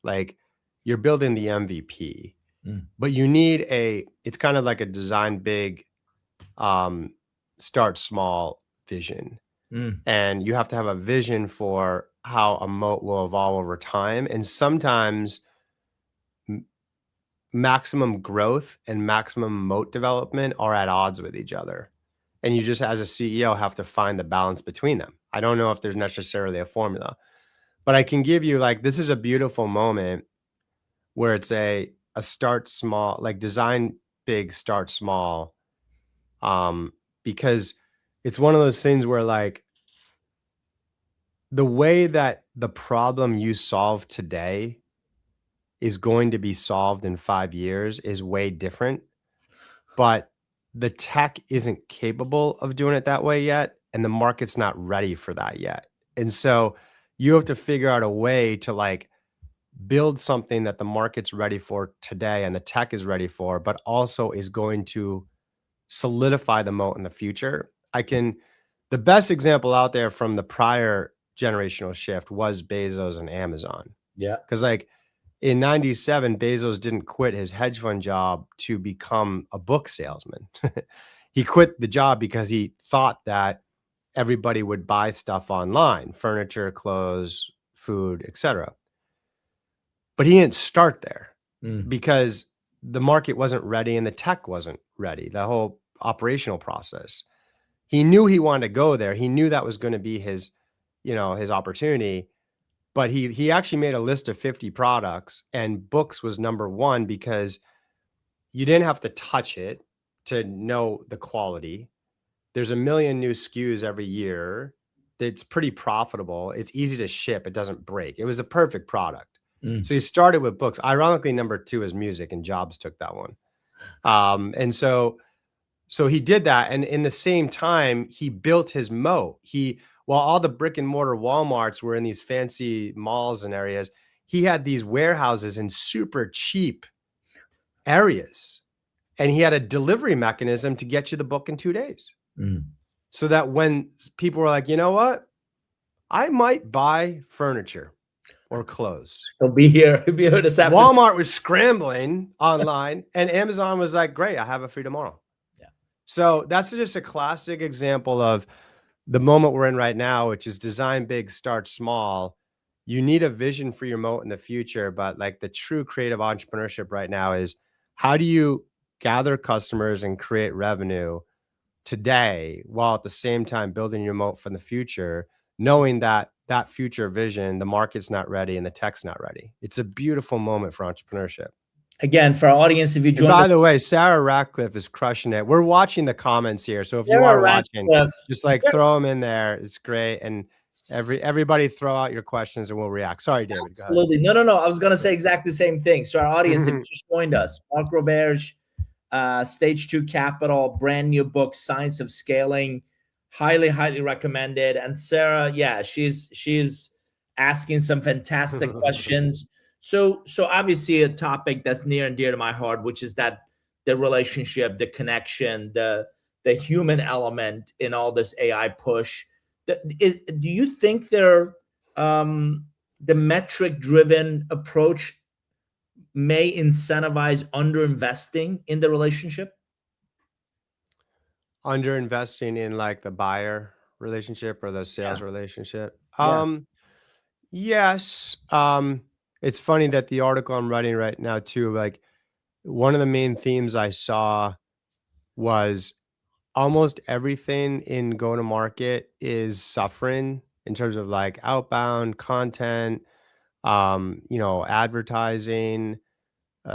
[SPEAKER 2] Like you're building the MVP, but you need it's kind of like a design big, start small vision. And you have to have a vision for how a moat will evolve over time. And sometimes maximum growth and maximum moat development are at odds with each other. And you just, as a CEO, have to find the balance between them. I don't know if there's necessarily a formula, but I can give you like, this is a beautiful moment where it's a start small, like design big, start small. Because it's one of those things where like the way that the problem you solve today is going to be solved in 5 years is way different, but the tech isn't capable of doing it that way yet, and the market's not ready for that yet. And so you have to figure out a way to like build something that the market's ready for today and the tech is ready for, but also is going to solidify the moat in the future. The best example out there from the prior generational shift was Bezos and Amazon.
[SPEAKER 1] Yeah.
[SPEAKER 2] Because like in 97, Bezos didn't quit his hedge fund job to become a book salesman. He quit the job because he thought that everybody would buy stuff online, furniture, clothes, food, etc. But he didn't start there because the market wasn't ready and the tech wasn't ready, the whole operational process. He knew he wanted to go there. He knew that was going to be his opportunity. But he actually made a list of 50 products, and books was number one because you didn't have to touch it to know the quality. There's a million new SKUs every year. It's pretty profitable. It's easy to ship. It doesn't break. It was a perfect product. So he started with books. Ironically, number two is music, and Jobs took that one. And so he did that. And in the same time, he built his moat. While all the brick and mortar Walmarts were in these fancy malls and areas, he had these warehouses in super cheap areas. And he had a delivery mechanism to get you the book in 2 days. So that when people were like, you know what, I might buy furniture or clothes.
[SPEAKER 1] He'll be here this afternoon.
[SPEAKER 2] Walmart was scrambling online and Amazon was like, great, I have it for you tomorrow. Yeah. So that's just a classic example of the moment we're in right now, which is design big, start small. You need a vision for your moat in the future, but like the true creative entrepreneurship right now is how do you gather customers and create revenue today while at the same time building your moat for the future, knowing that that future vision, the market's not ready and the tech's not ready. It's a beautiful moment for entrepreneurship.
[SPEAKER 1] Again, for our audience, if you joined us.
[SPEAKER 2] By the way, Sarah Ratcliffe is crushing it. We're watching the comments here. So if you
[SPEAKER 1] Sarah
[SPEAKER 2] are watching,
[SPEAKER 1] Ratcliffe,
[SPEAKER 2] just like throw them in there. It's great. And everybody throw out your questions and we'll react. Sorry, David.
[SPEAKER 1] Absolutely. No. I was going to say exactly the same thing. So our audience, if you just joined us, Mark Roberge, Stage 2 Capital, brand new book, Science of Scaling, highly recommended. And Sarah, yeah, she's asking some fantastic questions. So obviously a topic that's near and dear to my heart, which is that the relationship, the connection, the human element in all this AI push. Do you think the metric-driven approach may incentivize underinvesting in the relationship?
[SPEAKER 2] Underinvesting in like the buyer relationship or the sales relationship? Yes. It's funny that the article I'm writing right now too, like one of the main themes I saw was almost everything in go-to-market is suffering in terms of like outbound content, advertising,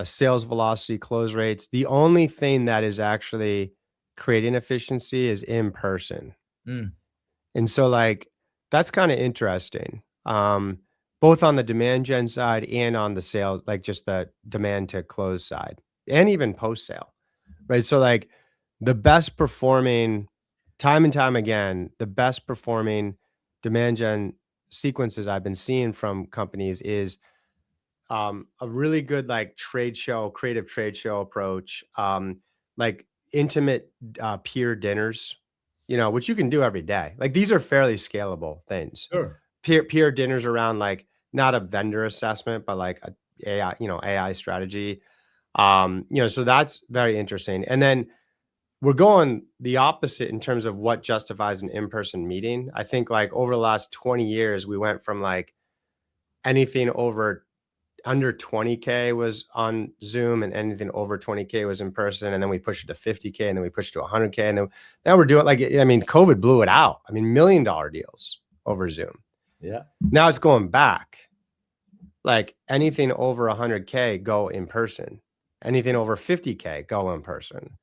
[SPEAKER 2] sales velocity, close rates. The only thing that is actually creating efficiency is in person. And so like, that's kind of interesting. Both on the demand gen side and on the sales, like just the demand to close side and even post sale, right? So like the best performing time and time again, the best performing demand gen sequences I've been seeing from companies is a really good like creative trade show approach, like intimate peer dinners, which you can do every day. Like these are fairly scalable things.
[SPEAKER 1] Sure.
[SPEAKER 2] Peer dinners around like not a vendor assessment, but like a AI strategy. So that's very interesting. And then we're going the opposite in terms of what justifies an in-person meeting. I think like over the last 20 years, we went from like anything under 20K was on Zoom and anything over 20K was in person. And then we pushed it to 50K and then we pushed it to 100K. And then now we're doing COVID blew it out. I mean, $1 million deals over Zoom.
[SPEAKER 1] Yeah.
[SPEAKER 2] Now it's going back. Like anything over 100K, go in person. Anything over 50K, go in person.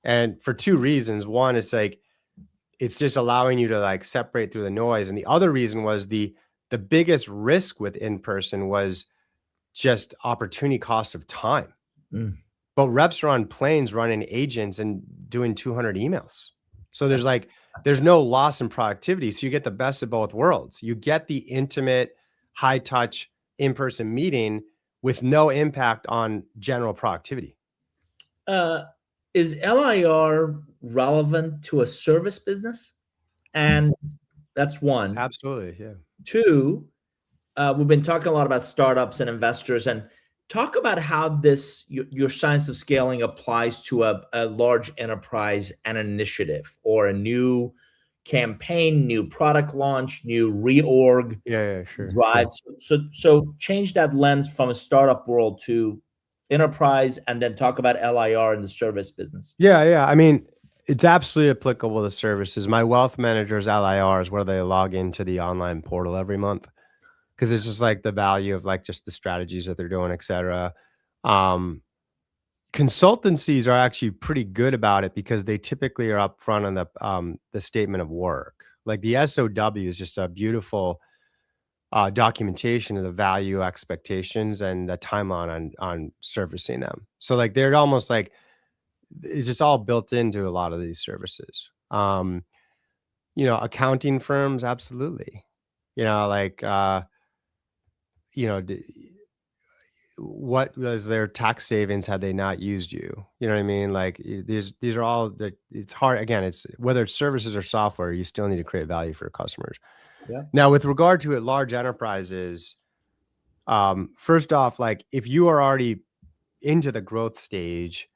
[SPEAKER 2] And for two reasons. One is like, it's just allowing you to like separate through the noise. And the other reason was the biggest risk with in-person was just opportunity cost of time. But reps are on planes running agents and doing 200 emails. So there's no loss in productivity. So you get the best of both worlds. You get the intimate, high touch in-person meeting with no impact on general productivity.
[SPEAKER 1] Is LIR relevant to a service business? And that's one.
[SPEAKER 2] Absolutely, yeah.
[SPEAKER 1] Two, we've been talking a lot about startups and investors, and talk about how your science of scaling applies to a large enterprise and an initiative or a new campaign, new product launch, new reorg,
[SPEAKER 2] sure,
[SPEAKER 1] drive.
[SPEAKER 2] Sure.
[SPEAKER 1] So change that lens from a startup world to enterprise, and then talk about LIR in the service business.
[SPEAKER 2] Yeah. I mean, it's absolutely applicable to services. My wealth manager's LIR is where they log into the online portal every month, because it's just like the value of like just the strategies that they're doing, et cetera. Consultancies are actually pretty good about it because they typically are upfront on the statement of work. Like the SOW is just a beautiful documentation of the value expectations and the timeline on servicing them. So like they're almost like it's just all built into a lot of these services. Accounting firms, absolutely. What was their tax savings had they not used you? You know what I mean? Like these are all it's hard. Again, it's whether it's services or software, you still need to create value for your customers.
[SPEAKER 1] Yeah.
[SPEAKER 2] Now, with regard to large enterprises, first off, like if you are already into the growth stage,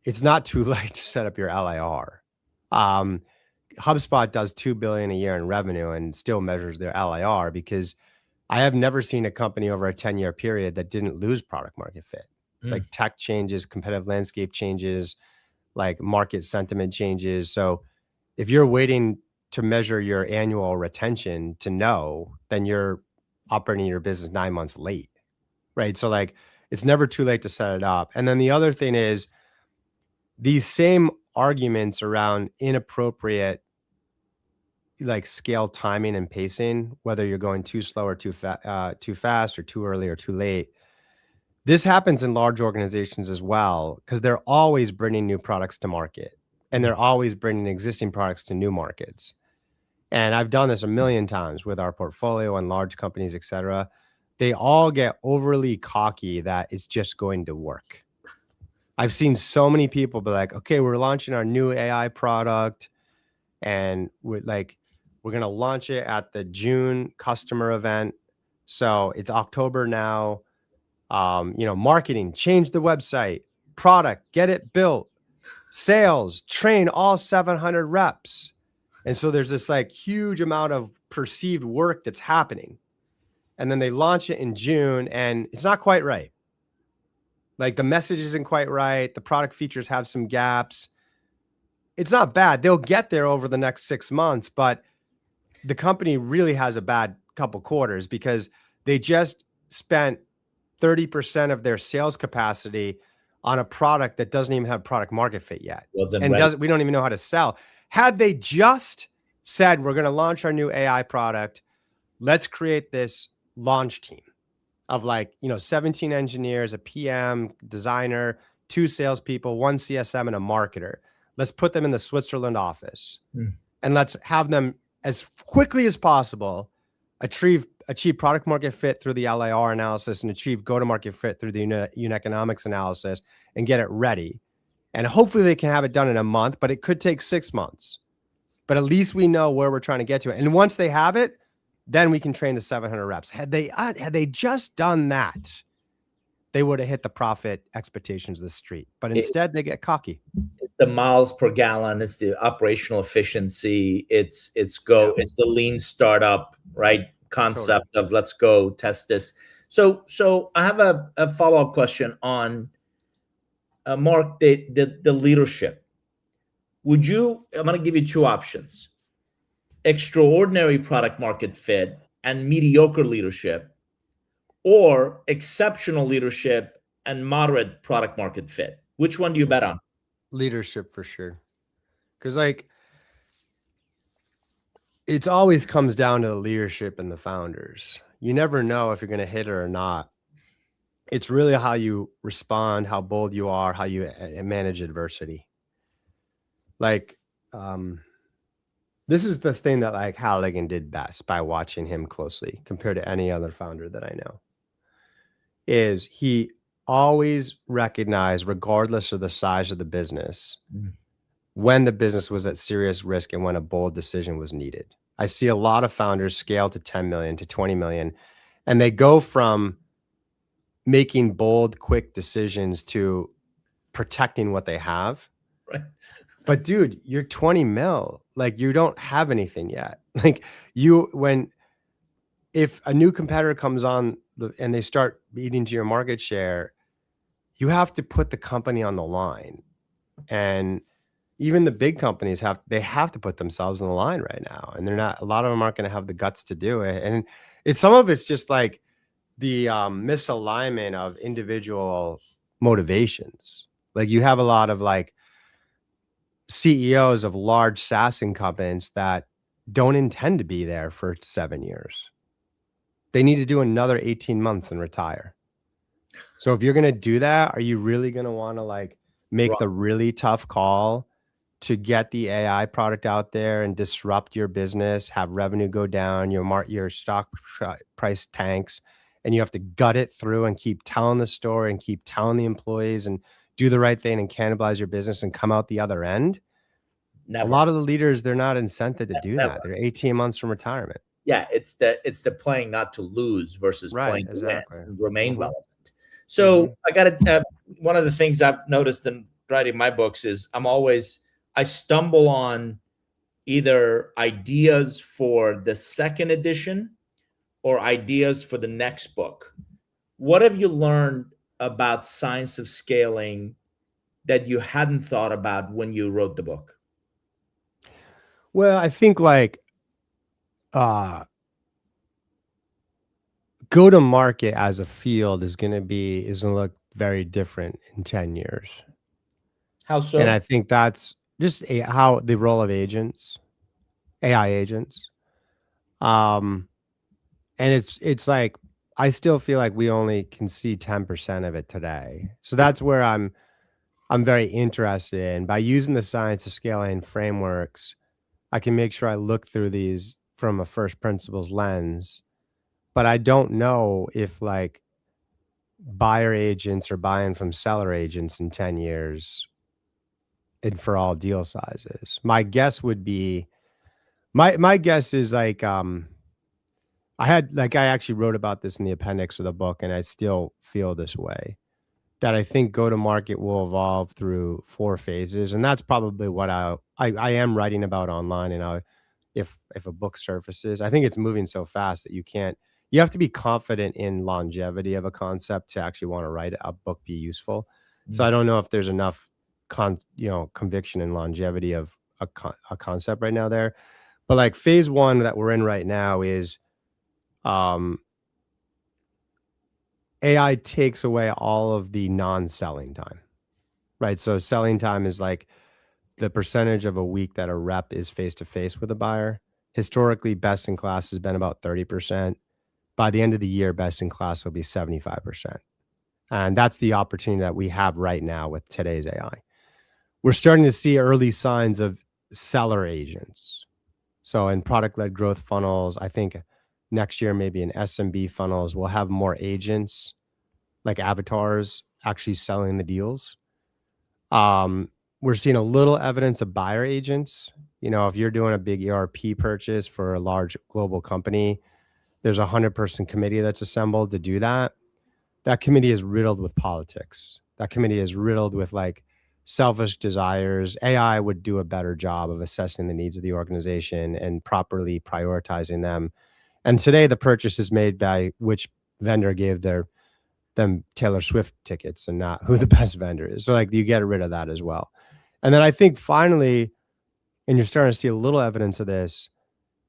[SPEAKER 2] it's not too late to set up your LIR. HubSpot does $2 billion a year in revenue and still measures their LIR because I have never seen a company over a 10-year period that didn't lose product market fit. Like tech changes, competitive landscape changes, like market sentiment changes. So if you're waiting to measure your annual retention to know, then you're operating your business 9 months late, right? So like, it's never too late to set it up. And then the other thing is these same arguments around inappropriate like scale timing and pacing, whether you're going too slow or too fast or too early or too late. This happens in large organizations as well, because they're always bringing new products to market and they're always bringing existing products to new markets. And I've done this a million times with our portfolio and large companies, et cetera. They all get overly cocky that it's just going to work. I've seen so many people be like, okay, we're launching our new AI product and we're going to launch it at the June customer event. So it's October now. Marketing, change the website, product, get it built, sales, train all 700 reps. And so there's this like huge amount of perceived work that's happening. And then they launch it in June and it's not quite right. Like the message isn't quite right. The product features have some gaps. It's not bad. They'll get there over the next 6 months, but the company really has a bad couple quarters because they just spent 30% of their sales capacity on a product that doesn't even have product market fit yet. We don't even know how to sell. Had they just said, we're going to launch our new AI product, let's create this launch team of 17 engineers, a PM, designer, 2 salespeople, 1 CSM, and a marketer. Let's put them in the Switzerland office and let's have them as quickly as possible achieve product market fit through the LAR analysis and achieve go-to-market fit through the unit economics analysis and get it ready. And hopefully they can have it done in a month, but it could take 6 months. But at least we know where we're trying to get to. And once they have it, then we can train the 700 reps. Had they just done that, they would have hit the profit expectations of the street. But instead, they get cocky.
[SPEAKER 1] It's the miles per gallon. It's the operational efficiency. It's the lean startup, right? Concept of let's go test this. So I have a follow-up question on Mark, the leadership. I'm going to give you 2 options: extraordinary product market fit and mediocre leadership, or exceptional leadership and moderate product market fit. Which one do you bet on?
[SPEAKER 2] Leadership for sure. Because it always comes down to the leadership and the founders. You never know if you're going to hit it or not. It's really how you respond, how bold you are, how you manage adversity. This is the thing that Halligan did best by watching him closely compared to any other founder that I know, is he always recognized, regardless of the size of the business, when the business was at serious risk and when a bold decision was needed. I see a lot of founders scale to 10 million, to 20 million, and they go from making bold, quick decisions to protecting what they have.
[SPEAKER 1] Right.
[SPEAKER 2] But dude, you're 20 mil. You don't have anything yet. If a new competitor comes on and they start eating to your market share, you have to put the company on the line. And even the big companies have to put themselves on the line right now. And a lot of them aren't going to have the guts to do it. And some of it's just the misalignment of individual motivations. You have a lot of CEOs of large SaaS incumbents that don't intend to be there for 7 years. They need to do another 18 months and retire. So if you're going to do that, are you really going to want to make the really tough call to get the AI product out there and disrupt your business, have revenue go down, your stock price tanks, and you have to gut it through and keep telling the story and keep telling the employees and do the right thing and cannibalize your business and come out the other end? Never. A lot of the leaders, they're not incented to do that. They're 18 months from retirement.
[SPEAKER 1] Yeah, it's the playing not to lose versus playing to win and remain relevant. So I got to, one of the things I've noticed in writing my books is I stumble on either ideas for the second edition or ideas for the next book. What have you learned about science of scaling that you hadn't thought about when you wrote the book?
[SPEAKER 2] Well, I think like go to market as a field is going to look very different in 10 years.
[SPEAKER 1] How
[SPEAKER 2] And
[SPEAKER 1] so?
[SPEAKER 2] I think that's just how the role of agents, AI agents. Um, and it's like, I still feel like we only can see 10% of it today. So that's where I'm very interested in. By using the science of scaling frameworks, I can make sure I look through these from a first principles lens. But I don't know if like buyer agents are buying from seller agents in 10 years and for all deal sizes. My guess would be my guess is like I actually wrote about this in the appendix of the book, and I still feel this way, that I think go to market will evolve through 4 phases, and that's probably what I am writing about online. And if a book surfaces, I think it's moving so fast that you have to be confident in longevity of a concept to actually want to write a book be useful. So I don't know if there's enough conviction and longevity of a concept right now there. But like phase 1 that we're in right now is um AI takes away all of the non-selling time, right? So selling time is like the percentage of a week that a rep is face to face with a buyer. Historically, best in class has been about 30%. By the end of the year, best in class will be 75%. And that's the opportunity that we have right now with today's AI. We're starting to see early signs of seller agents. So in product-led growth funnels, I think next year, maybe in SMB funnels, we'll have more agents like avatars actually selling the deals. We're seeing a little evidence of buyer agents. If you're doing a big ERP purchase for a large global company, there's a 100-person committee that's assembled to do that. That committee is riddled with politics. That committee is riddled with like selfish desires. AI would do a better job of assessing the needs of the organization and properly prioritizing them. And today the purchase is made by which vendor gave them Taylor Swift tickets and not who the best vendor is. So like you get rid of that as well. And then I think finally, and you're starting to see a little evidence of this,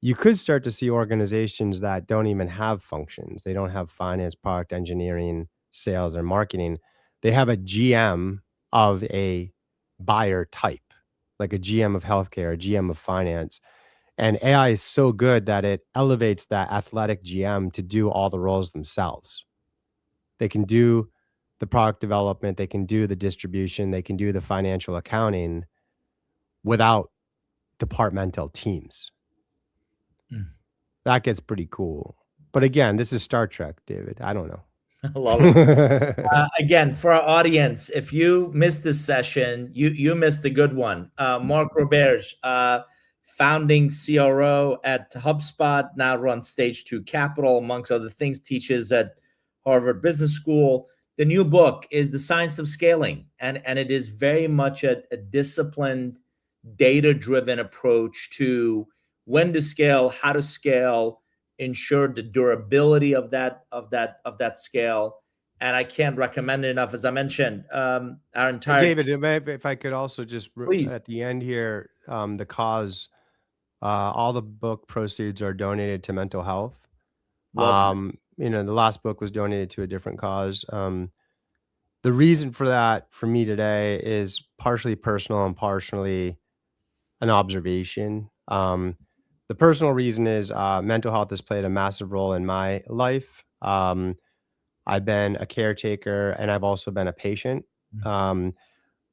[SPEAKER 2] you could start to see organizations that don't even have functions. They don't have finance, product engineering, sales, or marketing. They have a GM of a buyer type, like a GM of healthcare, a GM of finance. And AI is so good that it elevates that athletic GM to do all the roles themselves. They can do the product development, they can do the distribution, they can do the financial accounting without departmental teams. That gets pretty cool. But again, this is Star Trek, David. I don't know.
[SPEAKER 1] I love it. Again, for our audience, if you missed this session, you missed a good one. Mark Roberge, founding CRO at HubSpot, now runs Stage 2 Capital, amongst other things, teaches at Harvard Business School. The new book is The Science of Scaling, and it is very much a disciplined, data-driven approach to when to scale, how to scale, ensure the durability of that scale. And I can't recommend it enough. As I mentioned, our entire
[SPEAKER 2] David, if I could also just
[SPEAKER 1] please,
[SPEAKER 2] at the end here, the cause, all the book proceeds are donated to mental health.
[SPEAKER 1] love
[SPEAKER 2] The last book was donated to a different cause. The reason for that for me today is partially personal and partially an observation. The personal reason is mental health has played a massive role in my life. I've been a caretaker and I've also been a patient.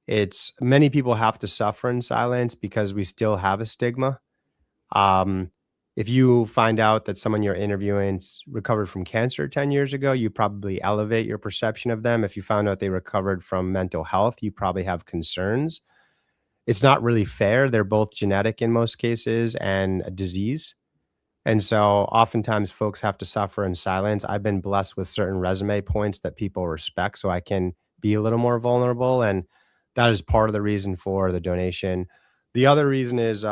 [SPEAKER 2] It's many people have to suffer in silence because we still have a stigma. If you find out that someone you're interviewing recovered from cancer 10 years ago, you probably elevate your perception of them. If you found out they recovered from mental health, you probably have concerns. It's not really fair. They're both genetic in most cases and a disease. And so oftentimes folks have to suffer in silence. I've been blessed with certain resume points that people respect, so I can be a little more vulnerable. And that is part of the reason for the donation. The other reason is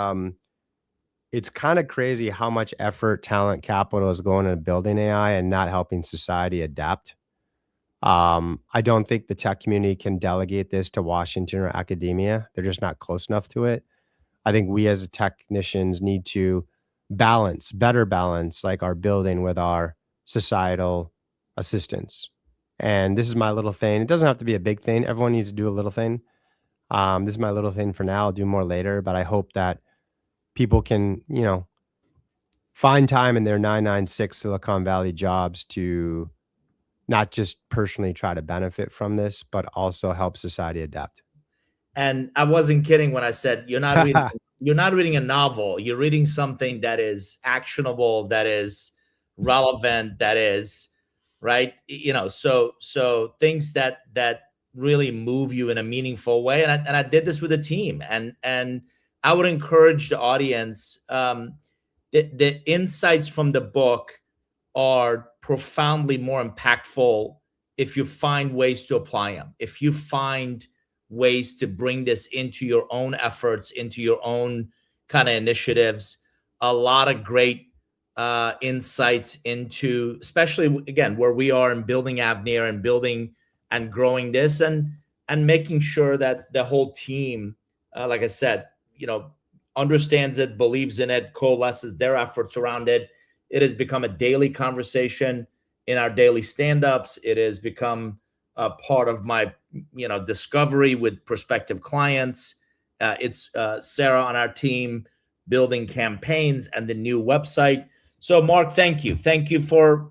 [SPEAKER 2] it's kind of crazy how much effort, talent, capital is going into building AI and not helping society adapt. I don't think the tech community can delegate this to Washington or academia. They're just not close enough to it. I think we as technicians need to better balance like our building with our societal assistance. And this is my little thing. It doesn't have to be a big thing. Everyone needs to do a little thing. This is my little thing for now. I'll do more later, but I hope that people can, find time in their 996 Silicon Valley jobs to not just personally try to benefit from this, but also help society adapt.
[SPEAKER 1] And I wasn't kidding when I said you're not reading a novel. You're reading something that is actionable, that is relevant, that is right. So things that really move you in a meaningful way. And I did this with a team, and I would encourage the audience. The insights from the book are profoundly more impactful if you find ways to apply them. If you find ways to bring this into your own efforts, into your own kind of initiatives, a lot of great insights into, especially again, where we are in building Avneer and building and growing this, and making sure that the whole team, like I said, understands it, believes in it, coalesces their efforts around it. It has become a daily conversation in our daily stand-ups. It has become a part of my, discovery with prospective clients. It's Sarah on our team building campaigns and the new website. So Mark, thank you. Thank you for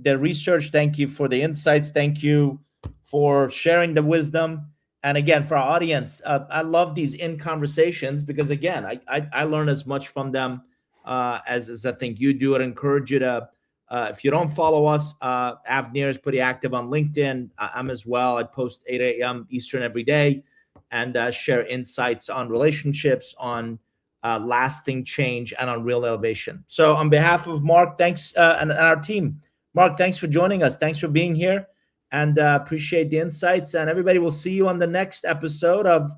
[SPEAKER 1] the research. Thank you for the insights. Thank you for sharing the wisdom. And again, for our audience, I love these in conversations because again, I learn as much from them as I think you do. I'd encourage you to, if you don't follow us, Avneer is pretty active on LinkedIn. I'm as well. I post 8 a.m. Eastern every day and share insights on relationships, on lasting change, and on real innovation. So on behalf of Mark, thanks, and our team, Mark, thanks for joining us. Thanks for being here, and appreciate the insights. And everybody, will see you on the next episode of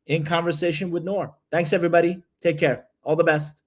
[SPEAKER 1] In Conversation with Nour. Thanks, everybody. Take care. All the best.